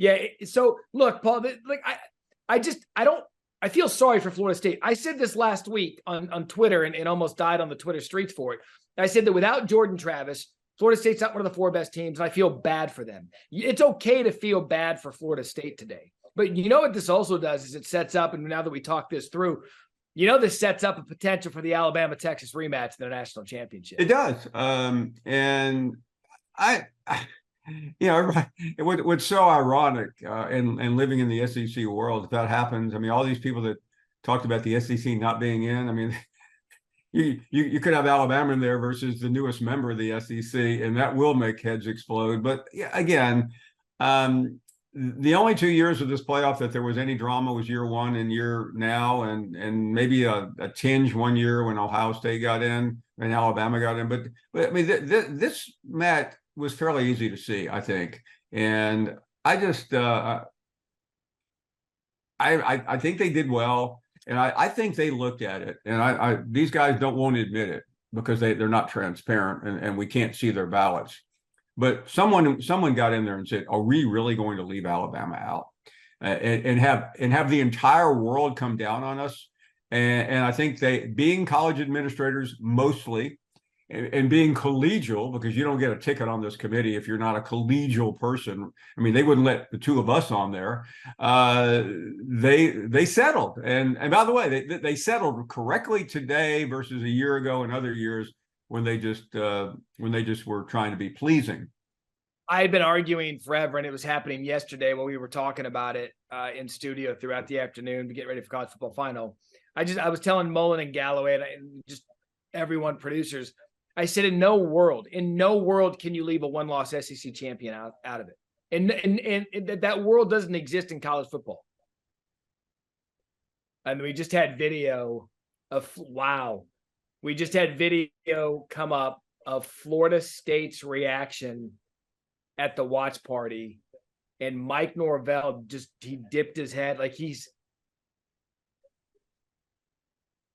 Yeah. So look, Paul, I feel sorry for Florida State. I said this last week on Twitter and almost died on the Twitter streets for it. I said that without Jordan Travis, Florida State's not one of the 4 best teams, and I feel bad for them. It's okay to feel bad for Florida State today. But you know what this also does is it sets up, and now that we talk this through, this sets up a potential for the Alabama-Texas rematch in the national championship. It does. And what's so ironic and living in the SEC world, if that happens, I mean, all these people that talked about the SEC not being in, I mean, you could have Alabama in there versus the newest member of the SEC, and that will make heads explode. But yeah, again, the only 2 years of this playoff that there was any drama was year 1 and year now, and maybe a tinge 1 year when Ohio State got in and Alabama got in. But I mean, this, Matt, was fairly easy to see, I think. And I just, I think they did well. And I think they looked at it, and these guys don't want to admit it because they're not transparent and we can't see their ballots. But someone got in there and said, "Are we really going to leave Alabama out and have the entire world come down on us?" And I think they, being college administrators mostly, and being collegial, because you don't get a ticket on this committee if you're not a collegial person. I mean, they wouldn't let the 2 of us on there. They settled, and by the way, they settled correctly today versus a year ago and other years when they just were trying to be pleasing. I had been arguing forever, and it was happening yesterday when we were talking about it in studio throughout the afternoon to get ready for college football final. I was telling Mullen and Galloway and just everyone, producers, I said, in no world can you leave a 1-loss SEC champion out of it. And that world doesn't exist in college football. And we just had video of, we just had video come up of Florida State's reaction at the watch party. And Mike Norvell he dipped his head like he's.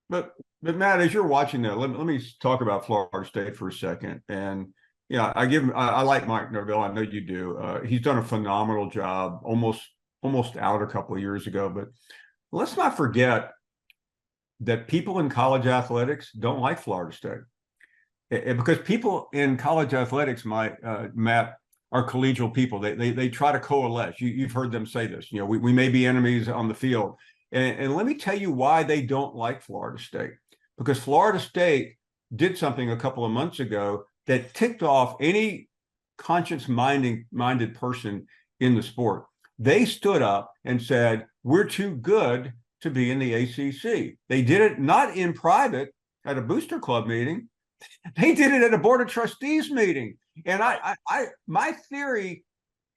But Matt, as you're watching that, let me talk about Florida State for a second. And yeah, I like Mike Norvell. I know you do. He's done a phenomenal job, almost out a couple of years ago. But let's not forget that people in college athletics don't like Florida State, because people in college athletics, Matt, are collegial people. They try to coalesce. You've heard them say this. We may be enemies on the field. And let me tell you why they don't like Florida State. Because Florida State did something a couple of months ago that ticked off any conscience-minded person in the sport. They stood up and said, "We're too good to be in the ACC." They did it not in private at a booster club meeting. They did it at a board of trustees meeting. And my theory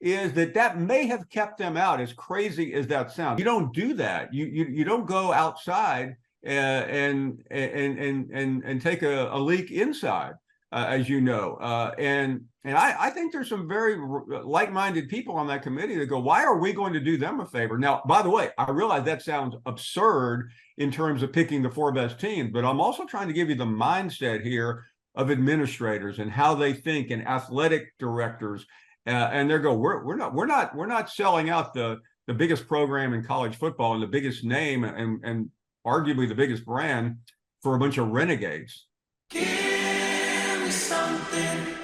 is that may have kept them out, as crazy as that sounds. You don't do that. You don't go outside and take a leak inside, as you know. And I think there's some very like-minded people on that committee that go, "Why are we going to do them a favor?" Now, by the way, I realize that sounds absurd in terms of picking the 4 best teams, but I'm also trying to give you the mindset here of administrators and how they think, and athletic directors. And they go, we're not selling out the biggest program in college football and the biggest name and arguably the biggest brand for a bunch of renegades. Give me something.